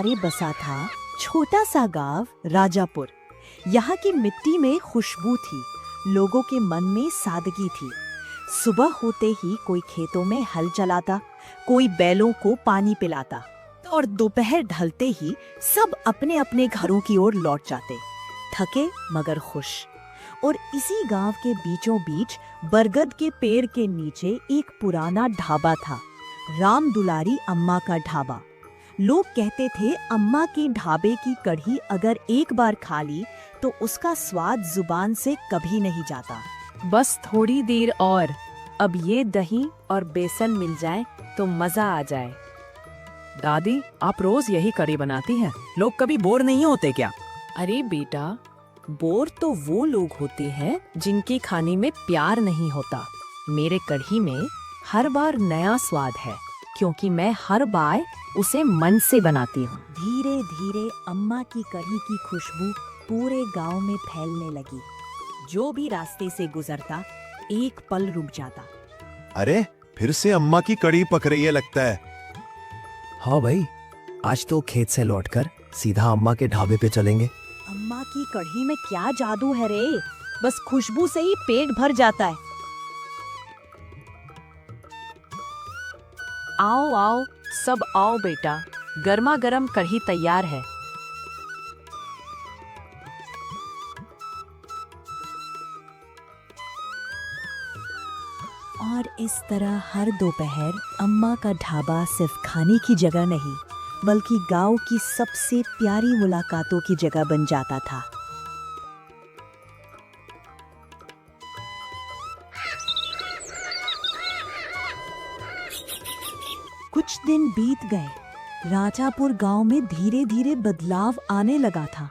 किनारे बसा था छोटा सा गांव राजापुर। यहाँ की मिट्टी में खुशबू थी, लोगों के मन में सादगी थी। सुबह होते ही कोई खेतों में हल चलाता, कोई बैलों को पानी पिलाता और दोपहर ढलते ही सब अपने अपने घरों की ओर लौट जाते, थके मगर खुश। और इसी गांव के बीचों बीच बरगद के पेड़ के नीचे एक पुराना ढाबा था, राम दुलारी अम्मा का ढाबा। लोग कहते थे अम्मा के ढाबे की कढ़ी अगर एक बार खा ली तो उसका स्वाद जुबान से कभी नहीं जाता। बस थोड़ी देर और, अब ये दही और बेसन मिल जाए तो मजा आ जाए। दादी, आप रोज यही कढ़ी बनाती हैं, लोग कभी बोर नहीं होते क्या? अरे बेटा, बोर तो वो लोग होते हैं जिनके खाने में प्यार नहीं होता। मेरे कढ़ी में हर बार नया स्वाद है, क्योंकि मैं हर बार उसे मन से बनाती हूँ। धीरे धीरे अम्मा की कढ़ी की खुशबू पूरे गांव में फैलने लगी। जो भी रास्ते से गुजरता एक पल रुक जाता। अरे, फिर से अम्मा की कड़ी पक रही है लगता है। हाँ भाई, आज तो खेत से लौटकर सीधा अम्मा के ढाबे पे चलेंगे। अम्मा की कढ़ी में क्या जादू है रे, बस खुशबू से ही पेट भर जाता है। आओ आओ, सब आओ बेटा, गर्मा गर्म कढ़ी तैयार है। और इस तरह हर दोपहर अम्मा का ढाबा सिर्फ खाने की जगह नहीं, बल्कि गांव की सबसे प्यारी मुलाकातों की जगह बन जाता था। कुछ दिन बीत गए। राजापुर गांव में धीरे धीरे बदलाव आने लगा था।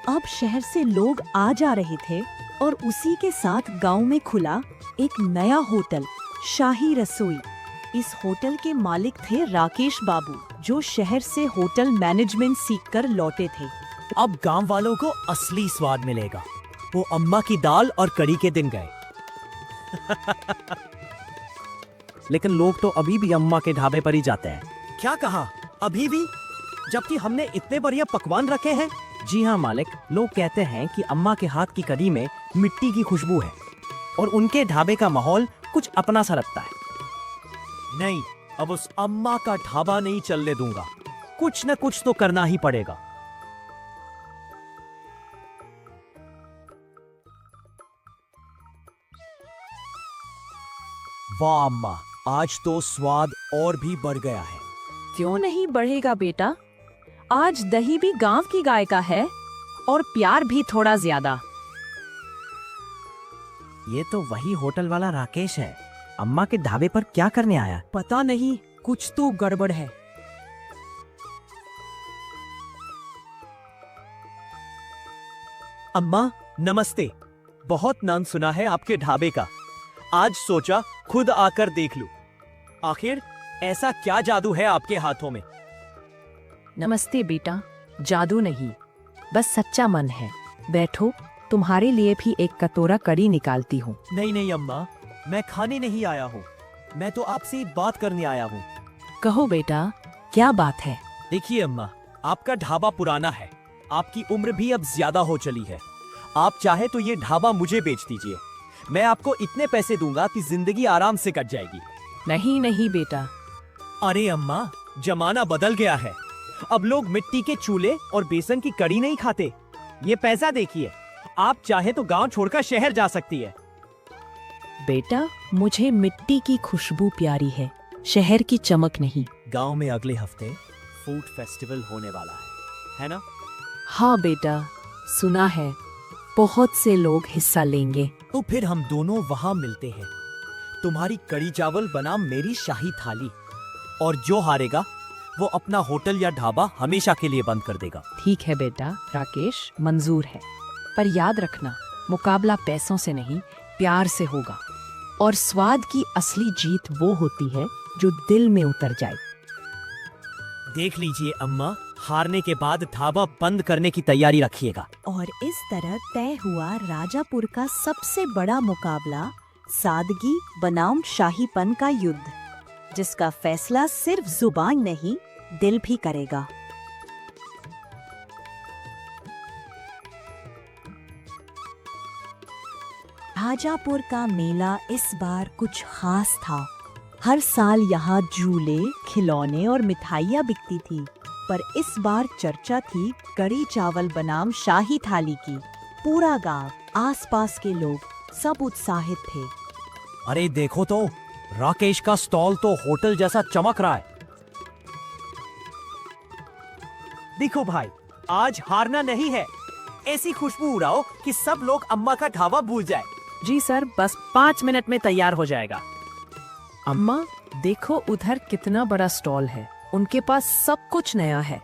अब शहर से लोग आ जा रहे थे और उसी के साथ गांव में खुला एक नया होटल, शाही रसोई। इस होटल के मालिक थे राकेश बाबू, जो शहर से होटल मैनेजमेंट सीखकर लौटे थे। अब गांव वालों को असली स्वाद मिलेगा। वो अम्मा की दाल और कढ़ी के दिन गए। लेकिन लोग तो अभी भी अम्मा के ढाबे पर ही जाते हैं। क्या कहा, अभी भी? जबकि हमने इतने बढ़िया पकवान रखे हैं। जी हाँ मालिक, लोग कहते हैं कि अम्मा के हाथ की कढ़ी में मिट्टी की खुशबू है और उनके ढाबे का माहौल कुछ अपना सा लगता है। नहीं, अब उस अम्मा का ढाबा नहीं चलने दूंगा। कुछ न कुछ तो करना ही पड़ेगा। वाह अम्मा, आज तो स्वाद और भी बढ़ गया है। क्यों नहीं बढ़ेगा बेटा, आज दही भी गांव की गाय का है और प्यार भी थोड़ा ज्यादा। ये तो वही होटल वाला राकेश है। अम्मा के ढाबे पर क्या करने आया? पता नहीं, कुछ तो गड़बड़ है। अम्मा नमस्ते, बहुत नाम सुना है आपके ढाबे का। आज सोचा खुद आकर देख लूं। आखिर ऐसा क्या जादू है आपके हाथों में? नमस्ते बेटा, जादू नहीं, बस सच्चा मन है। बैठो, तुम्हारे लिए भी एक कटोरा कढ़ी निकालती हूँ। नहीं नहीं अम्मा, मैं खाने नहीं आया हूँ, मैं तो आपसे बात करने आया हूँ। कहो बेटा, क्या बात है? देखिए अम्मा, आपका ढाबा पुराना है, आपकी उम्र भी अब ज्यादा हो चली है। आप चाहे तो ये ढाबा मुझे बेच दीजिए। मैं आपको इतने पैसे दूंगा कि जिंदगी आराम से कट जाएगी। नहीं नहीं बेटा। अरे अम्मा, जमाना बदल गया है। अब लोग मिट्टी के चूल्हे और बेसन की कड़ी नहीं खाते। ये पैसा देखिए, आप चाहे तो गांव छोड़कर शहर जा सकती है। बेटा, मुझे मिट्टी की खुशबू प्यारी है, शहर की चमक नहीं। गांव में अगले हफ्ते फूड फेस्टिवल होने वाला है ना? हाँ बेटा, सुना है, बहुत से लोग हिस्सा लेंगे। तो फिर हम दोनों वहां मिलते हैं। तुम्हारी कड़ी चावल बनाम मेरी शाही थाली, और जो हारेगा वो अपना होटल या ढाबा हमेशा के लिए बंद कर देगा। ठीक है बेटा राकेश, मंजूर है, पर याद रखना, मुकाबला पैसों से नहीं, प्यार से होगा। और स्वाद की असली जीत वो होती है जो दिल में उतर जाए। देख लीजिए अम्मा, हारने के बाद ढाबा बंद करने की तैयारी रखिएगा। और इस तरह तय हुआ राजापुर का सबसे बड़ा मुकाबला, सादगी बनाम शाहीपन का युद्ध, जिसका फैसला सिर्फ जुबान नहीं, दिल भी करेगा। राजापुर का मेला इस बार कुछ खास था। हर साल यहाँ झूले, खिलौने और मिठाइयाँ बिकती थी, पर इस बार चर्चा थी कड़ी चावल बनाम शाही थाली की। पूरा गांव, आसपास के लोग सब उत्साहित थे। अरे देखो तो, राकेश का स्टॉल तो होटल जैसा चमक रहा है। देखो भाई, आज हारना नहीं है। ऐसी खुशबू उड़ाओ कि सब लोग अम्मा का ढाबा भूल जाए। जी सर, बस 5 मिनट में तैयार हो जाएगा। अम्मा, देखो उधर कितना बड़ा स्टॉल है। उनके पास सब कुछ नया है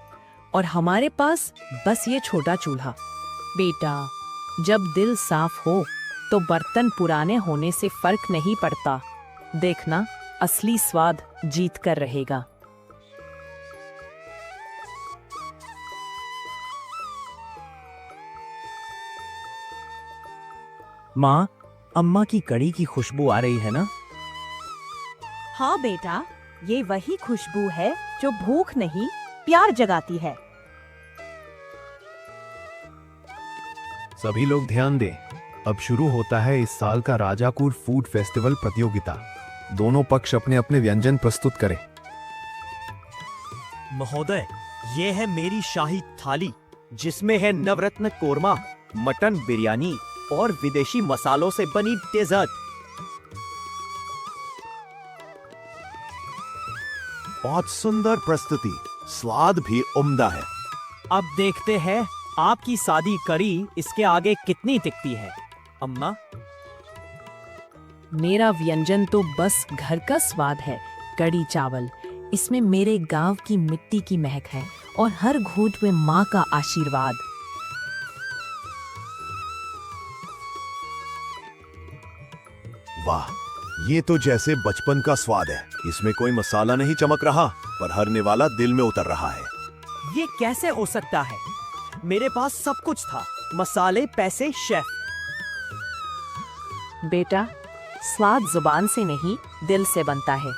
और हमारे पास बस ये छोटा चूल्हा। बेटा, जब दिल साफ हो तो बर्तन पुराने होने से फर्क नहीं पड़ता। देखना, असली स्वाद जीत कर रहेगा। माँ, अम्मा की कड़ी की खुशबू आ रही है ना? हाँ बेटा, ये वही खुशबू है जो भूख नहीं, प्यार जगाती है। सभी लोग ध्यान दें, अब शुरू होता है इस साल का राजापुर फूड फेस्टिवल प्रतियोगिता। दोनों पक्ष अपने अपने व्यंजन प्रस्तुत करें। महोदय, ये है मेरी शाही थाली, जिसमें है नवरत्न कोरमा, मटन बिरयानी और विदेशी मसालों से बनी डेजर्ट। बहुत सुंदर प्रस्तुति, स्वाद भी उम्दा है। अब देखते हैं आपकी सादी कड़ी इसके आगे कितनी टिकती है। अम्मा, मेरा व्यंजन तो बस घर का स्वाद है। कड़ी चावल, इसमें मेरे गांव की मिट्टी की महक है और हर घूंट में माँ का आशीर्वाद। वाह, ये तो जैसे बचपन का स्वाद है। इसमें कोई मसाला नहीं चमक रहा, पर हरने वाला दिल में उतर रहा है। ये कैसे हो सकता है? मेरे पास सब कुछ था, मसाले, पैसे, शेफ। बेटा, स्वाद जुबान से नहीं, दिल से बनता है।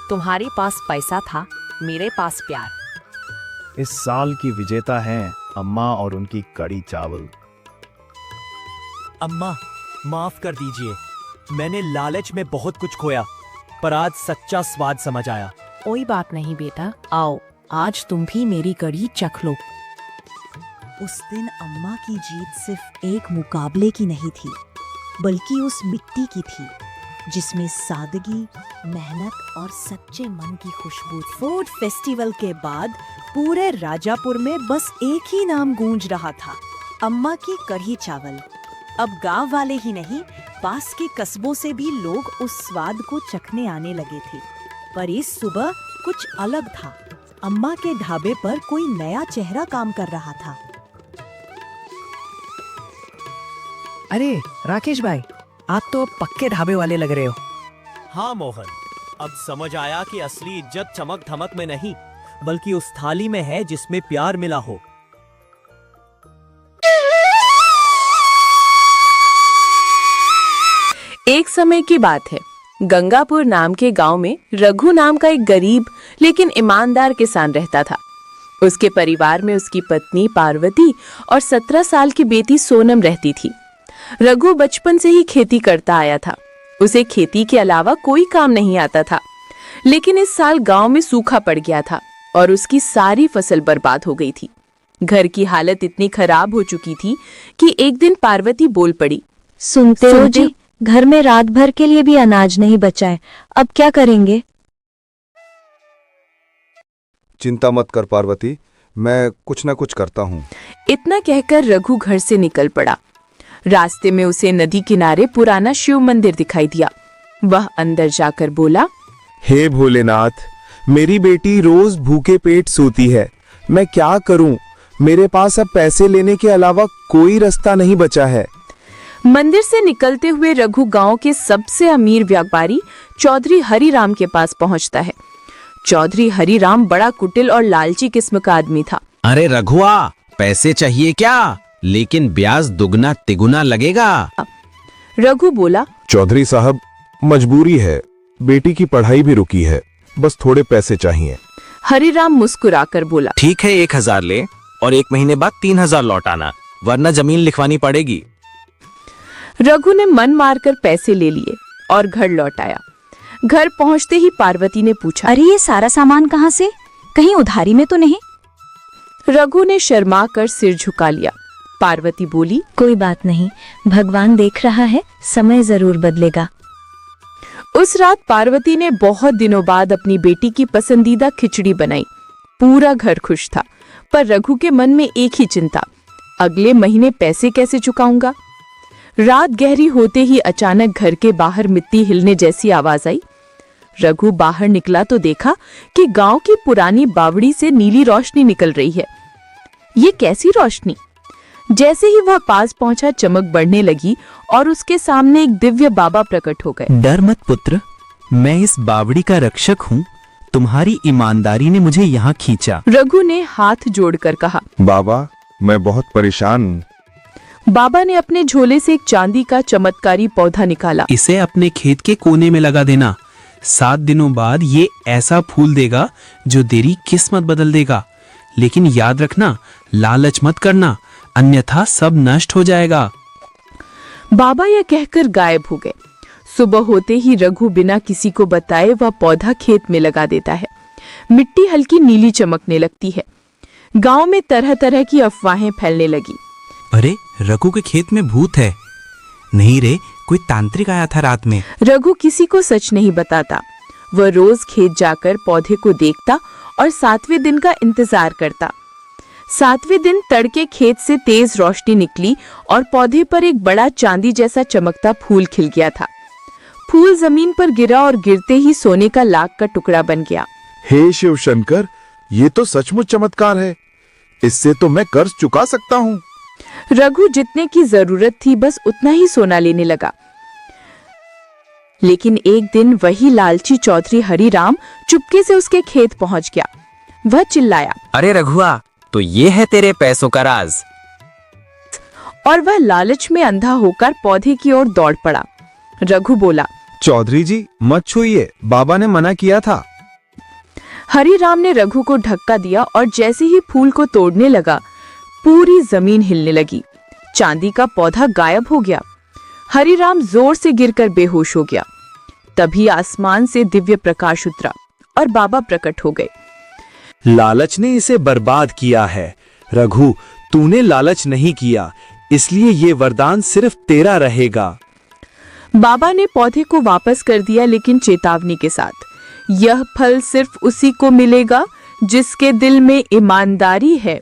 तुम्हारे पास पैसा था, मेरे पास प्यार। इस साल की विजेता हैं अम्मा और उनकी कड़ी चावल। अम्मा, माफ कर दीजिए, मैंने लालच में बहुत कुछ खोया, पर आज सच्चा स्वाद समझ आया। कोई बात नहीं बेटा, आओ आज तुम भी मेरी कड़ी चख लो। उस दिन अम्मा की जीत सिर्फ एक मुकाबले की नहीं थी, बल्कि उस मिट्टी की थी जिसमें सादगी, मेहनत और सच्चे मन की खुशबू थी। फूड फेस्टिवल के बाद पूरे राजापुर में बस एक ही नाम गूंज रहा था, अम्मा की कढ़ी चावल। अब गांव वाले ही नहीं, पास के कस्बों से भी लोग उस स्वाद को चखने आने लगे थे। पर इस सुबह कुछ अलग था। अम्मा के ढाबे पर कोई नया चेहरा काम कर रहा था। अरे राकेश भाई, आप तो अब पक्के ढाबे वाले लग रहे हो। हाँ मोहन, अब समझ आया कि असली इज्जत चमक धमक में नहीं, बल्कि उस थाली में है जिसमें प्यार मिला हो। एक समय की बात है, गंगापुर नाम के गांव में रघु नाम का एक गरीब लेकिन ईमानदार किसान रहता था। उसके परिवार में उसकी पत्नी पार्वती और 17 साल की बेटी सोनम रहती थी। रघु बचपन से ही खेती करता आया था। उसे खेती के अलावा कोई काम नहीं आता था। लेकिन इस साल गांव में सूखा पड़ गया था और उसकी सारी फसल बर्बाद हो गई थी। घर की हालत इतनी खराब हो चुकी थी कि एक दिन पार्वती बोल पड़ी, सुनते हो जी, घर में रात भर के लिए भी अनाज नहीं बचा है, अब क्या करेंगे? चिंता मत कर पार्वती, मैं कुछ न कुछ करता हूँ। इतना कहकर रघु घर से निकल पड़ा। रास्ते में उसे नदी किनारे पुराना शिव मंदिर दिखाई दिया। वह अंदर जाकर बोला, हे भोलेनाथ, मेरी बेटी रोज भूखे पेट सोती है, मैं क्या करूं? मेरे पास अब पैसे लेने के अलावा कोई रास्ता नहीं बचा है। मंदिर से निकलते हुए रघु गांव के सबसे अमीर व्यापारी चौधरी हरिराम के पास पहुंचता है। चौधरी हरिराम बड़ा कुटिल और लालची किस्म का आदमी था। अरे रघुआ, पैसे चाहिए क्या? लेकिन ब्याज दुगना तिगुना लगेगा। रघु बोला, चौधरी साहब, मजबूरी है, बेटी की पढ़ाई भी रुकी है, बस थोड़े पैसे चाहिए। हरिराम मुस्कुराकर बोला, ठीक है, 1000 ले और 1 महीने बाद 3000 लौटाना, वरना जमीन लिखवानी पड़ेगी। रघु ने मन मारकर पैसे ले लिए और घर लौट आया। घर पहुंचते ही पार्वती ने पूछा, अरे ये सारा सामान कहाँ से? कहीं उधारी में तो नहीं? रघु ने शर्मा कर सिर झुका लिया। पार्वती बोली, कोई बात नहीं, भगवान देख रहा है, समय जरूर बदलेगा। उस रात पार्वती ने बहुत दिनों बाद अपनी बेटी की पसंदीदा खिचड़ी बनाई। पूरा घर खुश था, पर रघु के मन में एक ही चिंता, अगले महीने पैसे कैसे चुकाऊंगा। रात गहरी होते ही अचानक घर के बाहर मिट्टी हिलने जैसी आवाज आई। रघु बाहर निकला तो देखा कि गांव की पुरानी बावड़ी से नीली रोशनी निकल रही है। ये कैसी रोशनी? जैसे ही वह पास पहुंचा, चमक बढ़ने लगी और उसके सामने एक दिव्य बाबा प्रकट हो गए। डर मत पुत्र, मैं इस बावड़ी का रक्षक हूँ। तुम्हारी ईमानदारी ने मुझे यहाँ खींचा। रघु ने हाथ जोड़कर कहा, बाबा मैं बहुत परेशान हूँ। बाबा ने अपने झोले से एक चांदी का चमत्कारी पौधा निकाला। इसे अपने खेत के कोने में लगा देना। 7 दिनों बाद ये ऐसा फूल देगा जो तेरी किस्मत बदल देगा। लेकिन याद रखना, लालच मत करना, अन्यथा सब नष्ट हो जाएगा। बाबा यह कहकर गायब हो गए। सुबह होते ही रघु बिना किसी को बताए वह पौधा खेत में लगा देता है। मिट्टी हल्की नीली चमकने लगती है। गांव में तरह तरह की अफवाहें फैलने लगी। अरे रघु के खेत में भूत है। नहीं रे, कोई तांत्रिक आया था रात में। रघु किसी को सच नहीं बताता। वह रोज खेत जाकर पौधे को देखता और 7वें दिन का इंतजार करता। 7वें दिन तड़के खेत से तेज रोशनी निकली और पौधे पर एक बड़ा चांदी जैसा चमकता फूल खिल गया था। फूल जमीन पर गिरा और गिरते ही सोने का लाख का टुकड़ा बन गया। हे शिव शंकर, ये तो सचमुच चमत्कार है। इससे तो मैं कर्ज चुका सकता हूँ। रघु जितने की जरूरत थी बस उतना ही सोना लेने लगा। लेकिन एक दिन वही लालची चौधरी हरिराम चुपके से उसके खेत पहुंच गया। वह चिल्लाया, अरे रघुआ, तो ये है तेरे पैसों का राज। और वह लालच में अंधा होकर पौधे की ओर दौड़ पड़ा। रघु बोला, चौधरी जी मत छूइए, बाबा ने मना किया था। हरिराम ने रघु को धक्का दिया और जैसे ही फूल को तोड़ने लगा, पूरी जमीन हिलने लगी। चांदी का पौधा गायब हो गया। हरिराम जोर से गिरकर बेहोश हो गया। तभी आसमान से दिव्य प्रकाश उतरा और बाबा प्रकट हो गए। लालच ने इसे बर्बाद किया है। रघु, तूने लालच नहीं किया, इसलिए ये वरदान सिर्फ तेरा रहेगा। बाबा ने पौधे को वापस कर दिया, लेकिन चेतावनी के साथ, यह फल सिर्फ उसी को मिलेगा जिसके दिल में ईमानदारी है।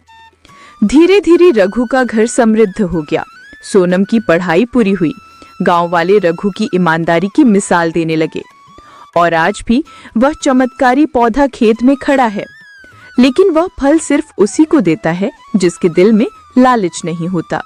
धीरे धीरे रघु का घर समृद्ध हो गया। सोनम की पढ़ाई पूरी हुई। गांव वाले रघु की ईमानदारी की मिसाल देने लगे और आज भी वह चमत्कारी पौधा खेत में खड़ा है। लेकिन वह फल सिर्फ उसी को देता है जिसके दिल में लालच नहीं होता।